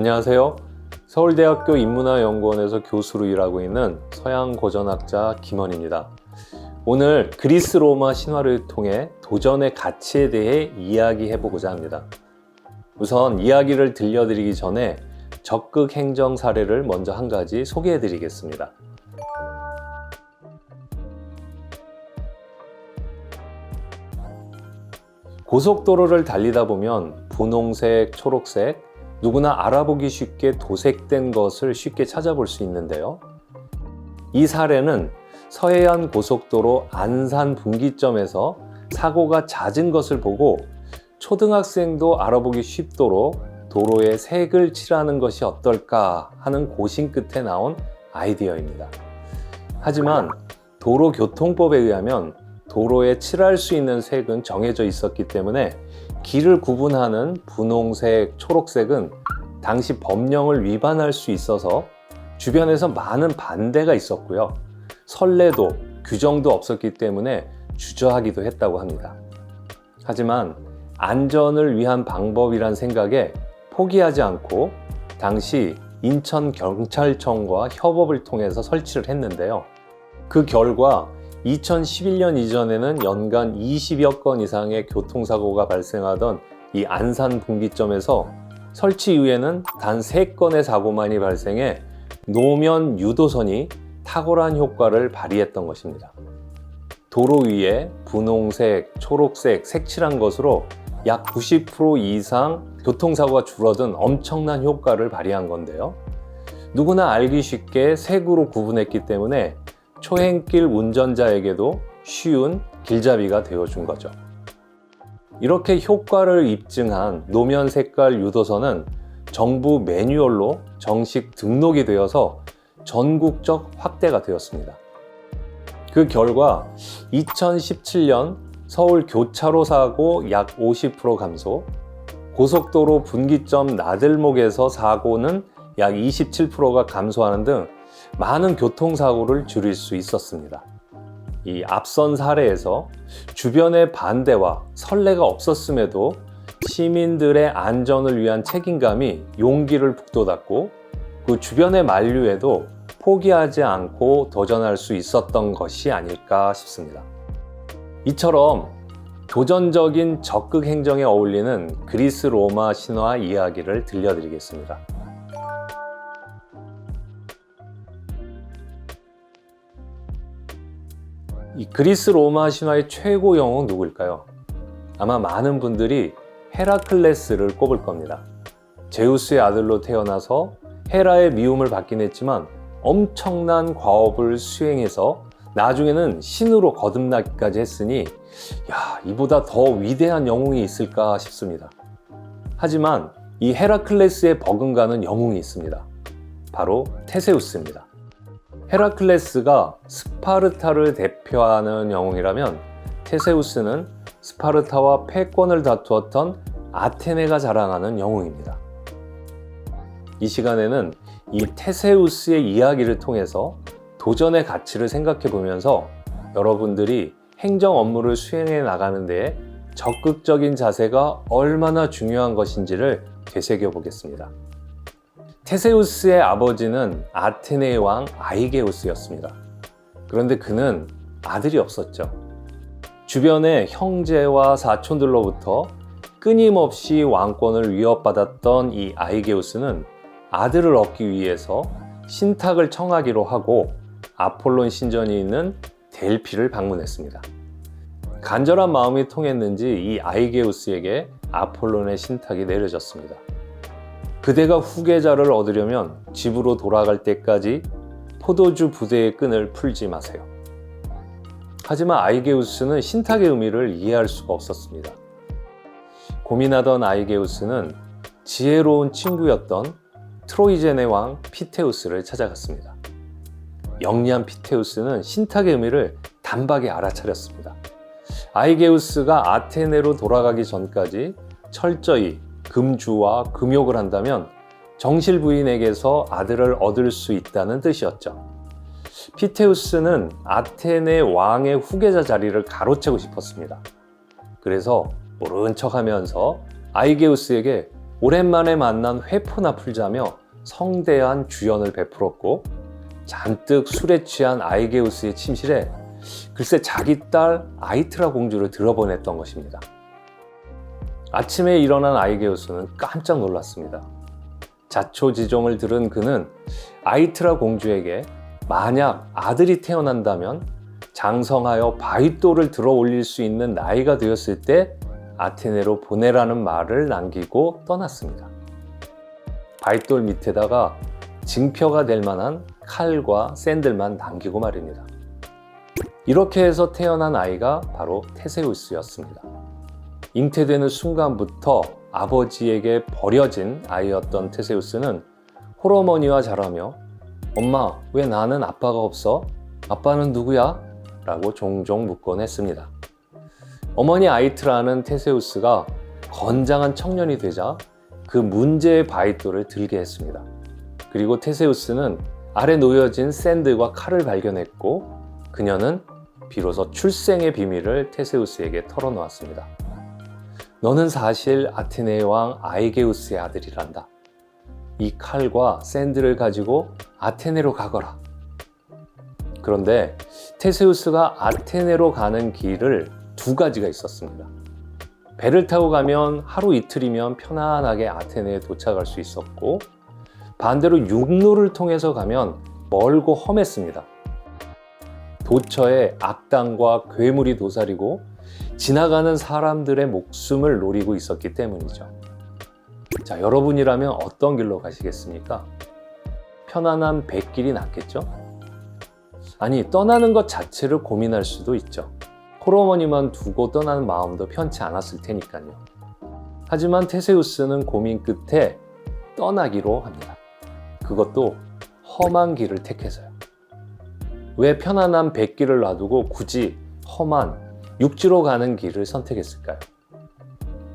안녕하세요. 서울대학교 인문화연구원에서 교수로 일하고 있는 서양고전학자 김원입니다. 오늘 그리스 로마 신화를 통해 도전의 가치에 대해 이야기해보고자 합니다. 우선 이야기를 들려드리기 전에 적극 행정 사례를 먼저 한 가지 소개해드리겠습니다. 고속도로를 달리다 보면 분홍색, 초록색, 누구나 알아보기 쉽게 도색된 것을 쉽게 찾아볼 수 있는데요. 이 사례는 서해안 고속도로 안산 분기점에서 사고가 잦은 것을 보고 초등학생도 알아보기 쉽도록 도로에 색을 칠하는 것이 어떨까 하는 고심 끝에 나온 아이디어입니다. 하지만 도로교통법에 의하면 도로에 칠할 수 있는 색은 정해져 있었기 때문에 길을 구분하는 분홍색, 초록색은 당시 법령을 위반할 수 있어서 주변에서 많은 반대가 있었고요. 선례도 규정도 없었기 때문에 주저하기도 했다고 합니다. 하지만 안전을 위한 방법이란 생각에 포기하지 않고 당시 인천경찰청과 협업을 통해서 설치를 했는데요. 그 결과 2011년 이전에는 연간 20여 건 이상의 교통사고가 발생하던 이 안산 분기점에서 설치 이후에는 단 3건의 사고만이 발생해 노면 유도선이 탁월한 효과를 발휘했던 것입니다. 도로 위에 분홍색, 초록색 색칠한 것으로 약 90% 이상 교통사고가 줄어든 엄청난 효과를 발휘한 건데요. 누구나 알기 쉽게 색으로 구분했기 때문에 초행길 운전자에게도 쉬운 길잡이가 되어준 거죠. 이렇게 효과를 입증한 노면 색깔 유도선은 정부 매뉴얼로 정식 등록이 되어서 전국적 확대가 되었습니다. 그 결과 2017년 서울 교차로 사고 약 50% 감소, 고속도로 분기점 나들목에서 사고는 약 27%가 감소하는 등 많은 교통사고를 줄일 수 있었습니다. 이 앞선 사례에서 주변의 반대와 선례가 없었음에도 시민들의 안전을 위한 책임감이 용기를 북돋았고 그 주변의 만류에도 포기하지 않고 도전할 수 있었던 것이 아닐까 싶습니다. 이처럼 도전적인 적극 행정에 어울리는 그리스 로마 신화 이야기를 들려드리겠습니다. 이 그리스 로마 신화의 최고 영웅은 누구일까요? 아마 많은 분들이 헤라클레스를 꼽을 겁니다. 제우스의 아들로 태어나서 헤라의 미움을 받긴 했지만 엄청난 과업을 수행해서 나중에는 신으로 거듭나기까지 했으니 이보다 더 위대한 영웅이 있을까 싶습니다. 하지만 이 헤라클레스에 버금가는 영웅이 있습니다. 바로 테세우스입니다. 헤라클레스가 스파르타를 대표하는 영웅이라면 테세우스는 스파르타와 패권을 다투었던 아테네가 자랑하는 영웅입니다. 이 시간에는 이 테세우스의 이야기를 통해서 도전의 가치를 생각해 보면서 여러분들이 행정 업무를 수행해 나가는 데에 적극적인 자세가 얼마나 중요한 것인지를 되새겨 보겠습니다. 테세우스의 아버지는 아테네의 왕 아이게우스였습니다. 그런데 그는 아들이 없었죠. 주변의 형제와 사촌들로부터 끊임없이 왕권을 위협받았던 이 아이게우스는 아들을 얻기 위해서 신탁을 청하기로 하고 아폴론 신전이 있는 델피를 방문했습니다. 간절한 마음이 통했는지 이 아이게우스에게 아폴론의 신탁이 내려졌습니다. 그대가 후계자를 얻으려면 집으로 돌아갈 때까지 포도주 부대의 끈을 풀지 마세요. 하지만 아이게우스는 신탁의 의미를 이해할 수가 없었습니다. 고민하던 아이게우스는 지혜로운 친구였던 트로이젠의 왕 피테우스를 찾아갔습니다. 영리한 피테우스는 신탁의 의미를 단박에 알아차렸습니다. 아이게우스가 아테네로 돌아가기 전까지 철저히 금주와 금욕을 한다면 정실 부인에게서 아들을 얻을 수 있다는 뜻이었죠. 피테우스는 아테네 왕의 후계자 자리를 가로채고 싶었습니다. 그래서 모른 척하면서 아이게우스에게 오랜만에 만난 회포나 풀자며 성대한 주연을 베풀었고, 잔뜩 술에 취한 아이게우스의 침실에 글쎄 자기 딸 아이트라 공주를 들어보냈던 것입니다. 아침에 일어난 아이게우스는 깜짝 놀랐습니다. 자초지종을 들은 그는 아이트라 공주에게 만약 아들이 태어난다면 장성하여 바위돌을 들어 올릴 수 있는 나이가 되었을 때 아테네로 보내라는 말을 남기고 떠났습니다. 바위돌 밑에다가 징표가 될 만한 칼과 샌들만 남기고 말입니다. 이렇게 해서 태어난 아이가 바로 테세우스였습니다. 잉태되는 순간부터 아버지에게 버려진 아이였던 테세우스는 홀어머니와 자라며 엄마, 왜 나는 아빠가 없어? 아빠는 누구야? 라고 종종 묻곤 했습니다. 어머니 아이트라는 테세우스가 건장한 청년이 되자 그 문제의 바위돌을 들게 했습니다. 그리고 테세우스는 아래 놓여진 샌드와 칼을 발견했고 그녀는 비로소 출생의 비밀을 테세우스에게 털어놓았습니다. 너는 사실 아테네의 왕 아이게우스의 아들이란다. 이 칼과 샌드를 가지고 아테네로 가거라. 그런데 테세우스가 아테네로 가는 길을 두 가지가 있었습니다. 배를 타고 가면 하루 이틀이면 편안하게 아테네에 도착할 수 있었고, 반대로 육로를 통해서 가면 멀고 험했습니다. 도처에 악당과 괴물이 도사리고 지나가는 사람들의 목숨을 노리고 있었기 때문이죠. 자, 여러분이라면 어떤 길로 가시겠습니까? 편안한 뱃길이 낫겠죠? 아니, 떠나는 것 자체를 고민할 수도 있죠. 홀어머니만 두고 떠나는 마음도 편치 않았을 테니까요. 하지만 테세우스는 고민 끝에 떠나기로 합니다. 그것도 험한 길을 택해서요. 왜 편안한 뱃길을 놔두고 굳이 험한 육지로 가는 길을 선택했을까요?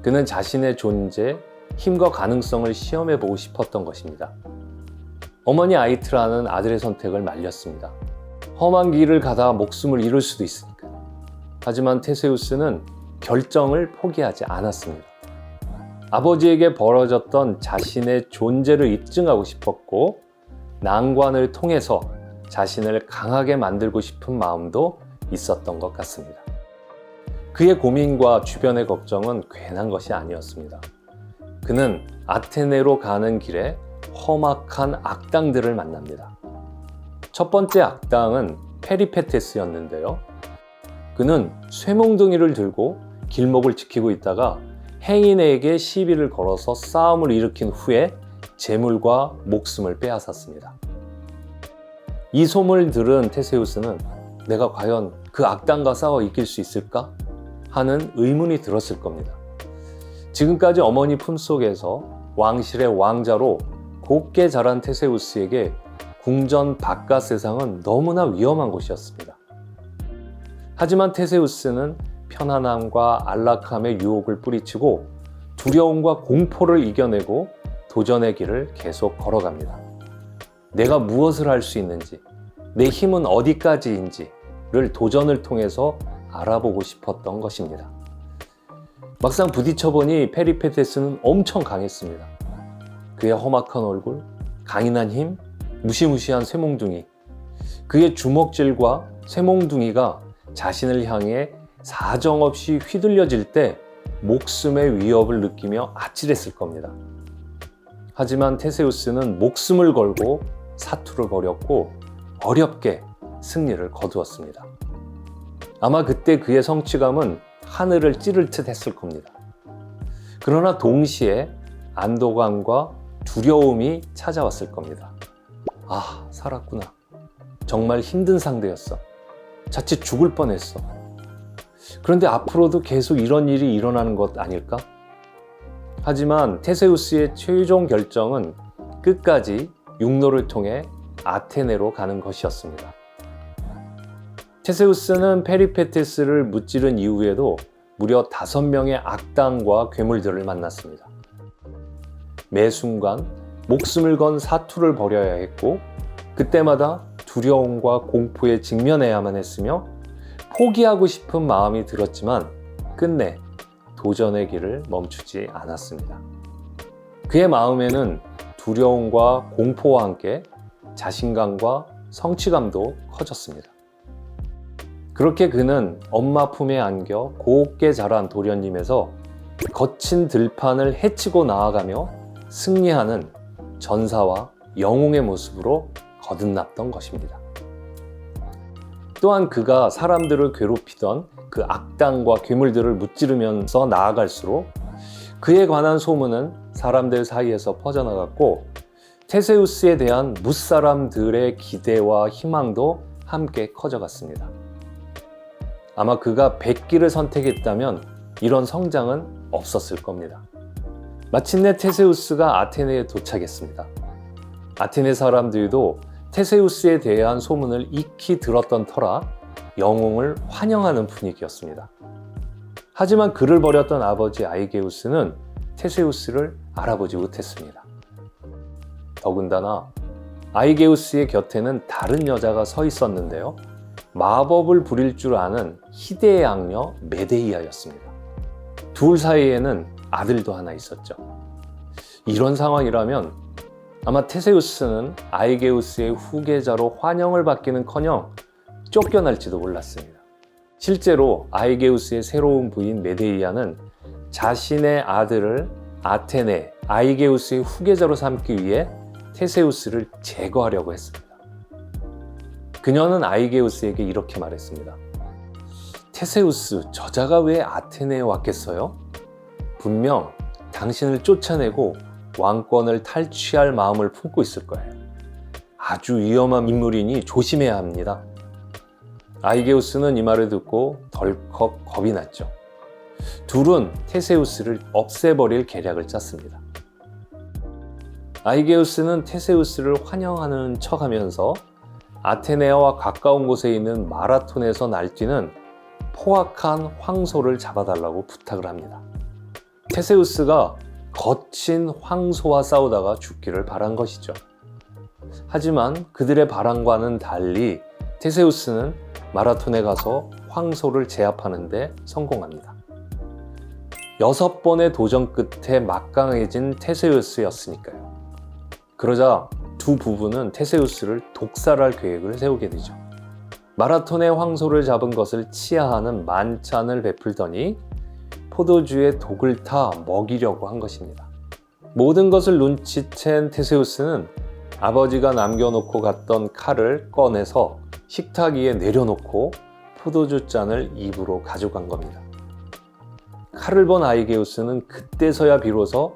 그는 자신의 존재, 힘과 가능성을 시험해보고 싶었던 것입니다. 어머니 아이트라는 아들의 선택을 말렸습니다. 험한 길을 가다 목숨을 잃을 수도 있으니까요. 하지만 테세우스는 결정을 포기하지 않았습니다. 아버지에게 벌어졌던 자신의 존재를 입증하고 싶었고, 난관을 통해서 자신을 강하게 만들고 싶은 마음도 있었던 것 같습니다. 그의 고민과 주변의 걱정은 괜한 것이 아니었습니다. 그는 아테네로 가는 길에 험악한 악당들을 만납니다. 첫 번째 악당은 페리페테스였는데요. 그는 쇠몽둥이를 들고 길목을 지키고 있다가 행인에게 시비를 걸어서 싸움을 일으킨 후에 재물과 목숨을 빼앗았습니다. 이 소문을 들은 테세우스는 내가 과연 그 악당과 싸워 이길 수 있을까? 하는 의문이 들었을 겁니다. 지금까지 어머니 품속에서 왕실의 왕자로 곱게 자란 테세우스에게 궁전 바깥 세상은 너무나 위험한 곳이었습니다. 하지만 테세우스는 편안함과 안락함의 유혹을 뿌리치고 두려움과 공포를 이겨내고 도전의 길을 계속 걸어갑니다. 내가 무엇을 할 수 있는지, 내 힘은 어디까지인지를 도전을 통해서 알아보고 싶었던 것입니다. 막상 부딪혀보니 페리페테스는 엄청 강했습니다. 그의 험악한 얼굴, 강인한 힘, 무시무시한 쇠몽둥이, 그의 주먹질과 쇠몽둥이가 자신을 향해 사정없이 휘둘려질 때 목숨의 위협을 느끼며 아찔했을 겁니다. 하지만 테세우스는 목숨을 걸고 사투를 벌였고 어렵게 승리를 거두었습니다. 아마 그때 그의 성취감은 하늘을 찌를 듯 했을 겁니다. 그러나 동시에 안도감과 두려움이 찾아왔을 겁니다. 아, 살았구나. 정말 힘든 상대였어. 자칫 죽을 뻔했어. 그런데 앞으로도 계속 이런 일이 일어나는 것 아닐까? 하지만 테세우스의 최종 결정은 끝까지 육로를 통해 아테네로 가는 것이었습니다. 테세우스는 페리페테스를 무찌른 이후에도 무려 5명의 악당과 괴물들을 만났습니다. 매 순간 목숨을 건 사투를 벌여야 했고, 그때마다 두려움과 공포에 직면해야만 했으며 포기하고 싶은 마음이 들었지만 끝내 도전의 길을 멈추지 않았습니다. 그의 마음에는 두려움과 공포와 함께 자신감과 성취감도 커졌습니다. 그렇게 그는 엄마 품에 안겨 곱게 자란 도련님에서 거친 들판을 헤치고 나아가며 승리하는 전사와 영웅의 모습으로 거듭났던 것입니다. 또한 그가 사람들을 괴롭히던 그 악당과 괴물들을 무찌르면서 나아갈수록 그에 관한 소문은 사람들 사이에서 퍼져나갔고 테세우스에 대한 무사람들의 기대와 희망도 함께 커져갔습니다. 아마 그가 백기를 선택했다면 이런 성장은 없었을 겁니다. 마침내 테세우스가 아테네에 도착했습니다. 아테네 사람들도 테세우스에 대한 소문을 익히 들었던 터라 영웅을 환영하는 분위기였습니다. 하지만 그를 버렸던 아버지 아이게우스는 테세우스를 알아보지 못했습니다. 더군다나 아이게우스의 곁에는 다른 여자가 서 있었는데요. 마법을 부릴 줄 아는 희대의 악녀 메데이아였습니다. 둘 사이에는 아들도 하나 있었죠. 이런 상황이라면 아마 테세우스는 아이게우스의 후계자로 환영을 받기는커녕 쫓겨날지도 몰랐습니다. 실제로 아이게우스의 새로운 부인 메데이아는 자신의 아들을 아테네 아이게우스의 후계자로 삼기 위해 테세우스를 제거하려고 했습니다. 그녀는 아이게우스에게 이렇게 말했습니다. 테세우스, 저자가 왜 아테네에 왔겠어요? 분명 당신을 쫓아내고 왕권을 탈취할 마음을 품고 있을 거예요. 아주 위험한 인물이니 조심해야 합니다. 아이게우스는 이 말을 듣고 덜컥 겁이 났죠. 둘은 테세우스를 없애버릴 계략을 짰습니다. 아이게우스는 테세우스를 환영하는 척하면서 아테네와 가까운 곳에 있는 마라톤에서 날뛰는 포악한 황소를 잡아달라고 부탁을 합니다. 테세우스가 거친 황소와 싸우다가 죽기를 바란 것이죠. 하지만 그들의 바람과는 달리 테세우스는 마라톤에 가서 황소를 제압하는 데 성공합니다. 6번의 도전 끝에 막강해진 테세우스였으니까요. 그러자 두 부부는 테세우스를 독살할 계획을 세우게 되죠. 마라톤의 황소를 잡은 것을 치하하는 만찬을 베풀더니 포도주에 독을 타 먹이려고 한 것입니다. 모든 것을 눈치챈 테세우스는 아버지가 남겨놓고 갔던 칼을 꺼내서 식탁 위에 내려놓고 포도주 잔을 입으로 가져간 겁니다. 칼을 본 아이게우스는 그때서야 비로소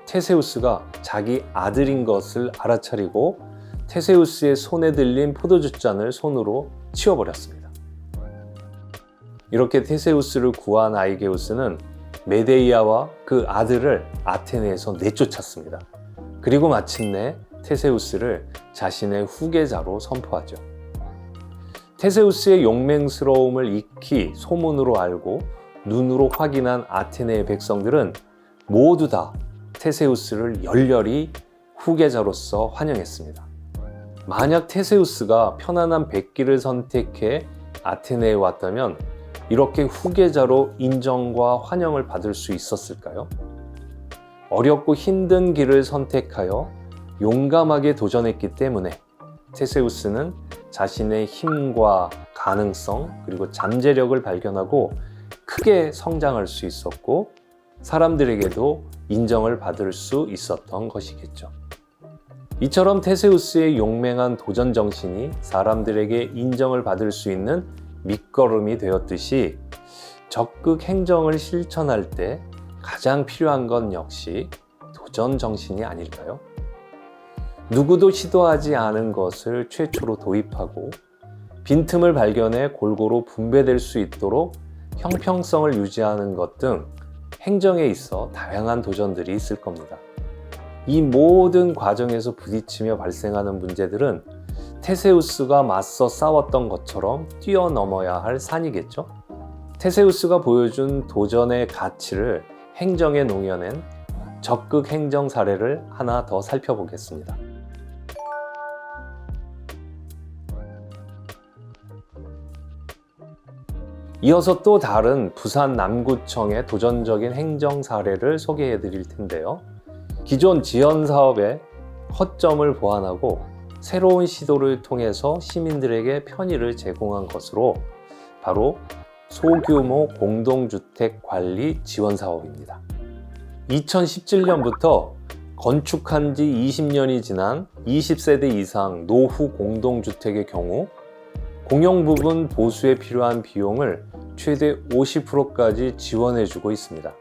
테세우스가 자기 아들인 것을 알아차리고 테세우스의 손에 들린 포도주 잔을 손으로 치워버렸습니다. 이렇게 테세우스를 구한 아이게우스는 메데이아와 그 아들을 아테네에서 내쫓았습니다. 그리고 마침내 테세우스를 자신의 후계자로 선포하죠. 테세우스의 용맹스러움을 익히 소문으로 알고 눈으로 확인한 아테네의 백성들은 모두 다 테세우스를 열렬히 후계자로서 환영했습니다. 만약 테세우스가 편안한 백기를 선택해 아테네에 왔다면 이렇게 후계자로 인정과 환영을 받을 수 있었을까요? 어렵고 힘든 길을 선택하여 용감하게 도전했기 때문에 테세우스는 자신의 힘과 가능성 그리고 잠재력을 발견하고 크게 성장할 수 있었고 사람들에게도 인정을 받을 수 있었던 것이겠죠. 이처럼 테세우스의 용맹한 도전 정신이 사람들에게 인정을 받을 수 있는 밑거름이 되었듯이 적극 행정을 실천할 때 가장 필요한 건 역시 도전 정신이 아닐까요? 누구도 시도하지 않은 것을 최초로 도입하고 빈틈을 발견해 골고루 분배될 수 있도록 형평성을 유지하는 것 등 행정에 있어 다양한 도전들이 있을 겁니다. 이 모든 과정에서 부딪히며 발생하는 문제들은 테세우스가 맞서 싸웠던 것처럼 뛰어넘어야 할 산이겠죠? 테세우스가 보여준 도전의 가치를 행정에 녹여낸 적극 행정 사례를 하나 더 살펴보겠습니다. 이어서 또 다른 부산 남구청의 도전적인 행정 사례를 소개해 드릴 텐데요. 기존 지원 사업의 허점을 보완하고 새로운 시도를 통해서 시민들에게 편의를 제공한 것으로 바로 소규모 공동주택 관리 지원 사업입니다. 2017년부터 건축한 지 20년이 지난 20세대 이상 노후 공동주택의 경우 공용 부분 보수에 필요한 비용을 최대 50%까지 지원해주고 있습니다.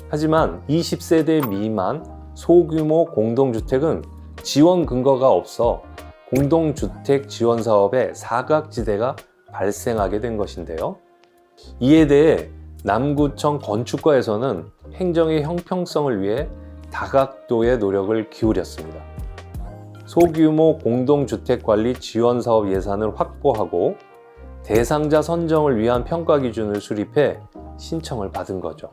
하지만 20세대 미만 소규모 공동주택은 지원 근거가 없어 공동주택 지원 사업에 사각지대가 발생하게 된 것인데요. 이에 대해 남구청 건축과에서는 행정의 형평성을 위해 다각도의 노력을 기울였습니다. 소규모 공동주택관리 지원사업 예산을 확보하고 대상자 선정을 위한 평가 기준을 수립해 신청을 받은 거죠.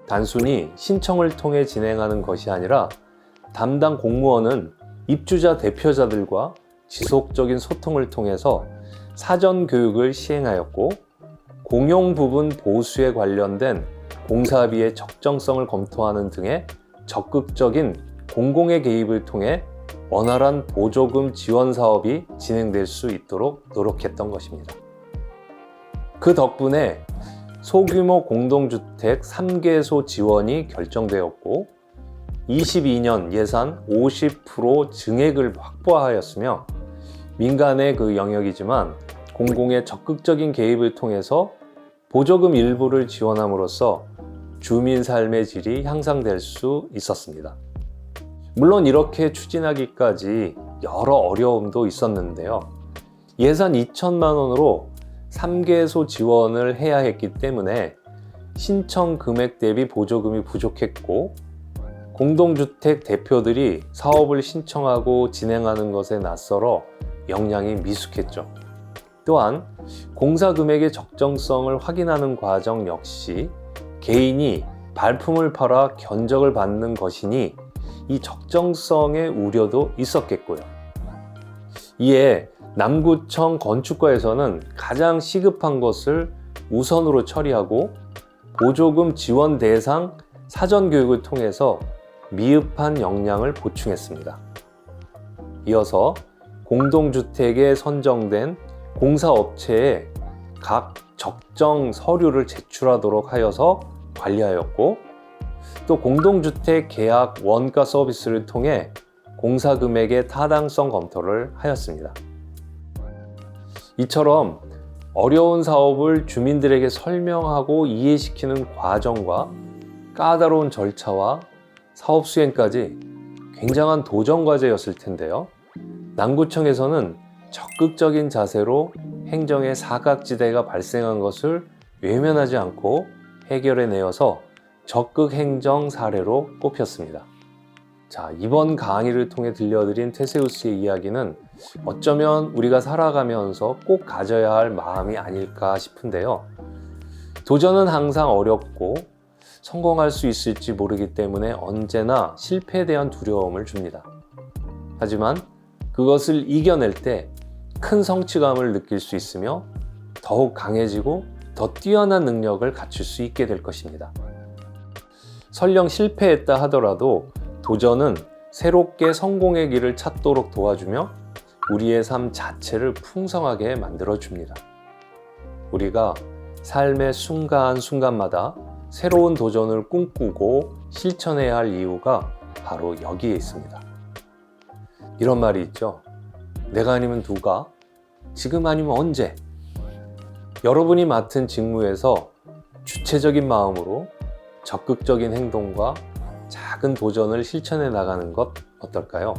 단순히 신청을 통해 진행하는 것이 아니라 담당 공무원은 입주자 대표자들과 지속적인 소통을 통해서 사전 교육을 시행하였고 공용 부분 보수에 관련된 공사비의 적정성을 검토하는 등의 적극적인 공공의 개입을 통해 원활한 보조금 지원 사업이 진행될 수 있도록 노력했던 것입니다. 그 덕분에 소규모 공동주택 3개소 지원이 결정되었고 22년 예산 50% 증액을 확보하였으며 민간의 그 영역이지만 공공의 적극적인 개입을 통해서 보조금 일부를 지원함으로써 주민 삶의 질이 향상될 수 있었습니다. 물론 이렇게 추진하기까지 여러 어려움도 있었는데요. 예산 2천만 원으로 3개소 지원을 해야 했기 때문에 신청 금액 대비 보조금이 부족했고 공동주택 대표들이 사업을 신청하고 진행하는 것에 낯설어 역량이 미숙했죠. 또한 공사 금액의 적정성을 확인하는 과정 역시 개인이 발품을 팔아 견적을 받는 것이니 이 적정성의 우려도 있었겠고요. 이에 남구청 건축과에서는 가장 시급한 것을 우선으로 처리하고 보조금 지원 대상 사전 교육을 통해서 미흡한 역량을 보충했습니다. 이어서 공동주택에 선정된 공사업체에 각 적정 서류를 제출하도록 하여서 관리하였고 또 공동주택 계약 원가 서비스를 통해 공사 금액의 타당성 검토를 하였습니다. 이처럼 어려운 사업을 주민들에게 설명하고 이해시키는 과정과 까다로운 절차와 사업 수행까지 굉장한 도전 과제였을 텐데요. 남구청에서는 적극적인 자세로 행정의 사각지대가 발생한 것을 외면하지 않고 해결해내어서 적극 행정 사례로 꼽혔습니다. 자, 이번 강의를 통해 들려드린 테세우스의 이야기는 어쩌면 우리가 살아가면서 꼭 가져야 할 마음이 아닐까 싶은데요. 도전은 항상 어렵고 성공할 수 있을지 모르기 때문에 언제나 실패에 대한 두려움을 줍니다. 하지만 그것을 이겨낼 때 큰 성취감을 느낄 수 있으며 더욱 강해지고 더 뛰어난 능력을 갖출 수 있게 될 것입니다. 설령 실패했다 하더라도 도전은 새롭게 성공의 길을 찾도록 도와주며 우리의 삶 자체를 풍성하게 만들어줍니다. 우리가 삶의 순간순간마다 새로운 도전을 꿈꾸고 실천해야 할 이유가 바로 여기에 있습니다. 이런 말이 있죠. 내가 아니면 누가? 지금 아니면 언제? 여러분이 맡은 직무에서 주체적인 마음으로 적극적인 행동과 작은 도전을 실천해 나가는 것 어떨까요?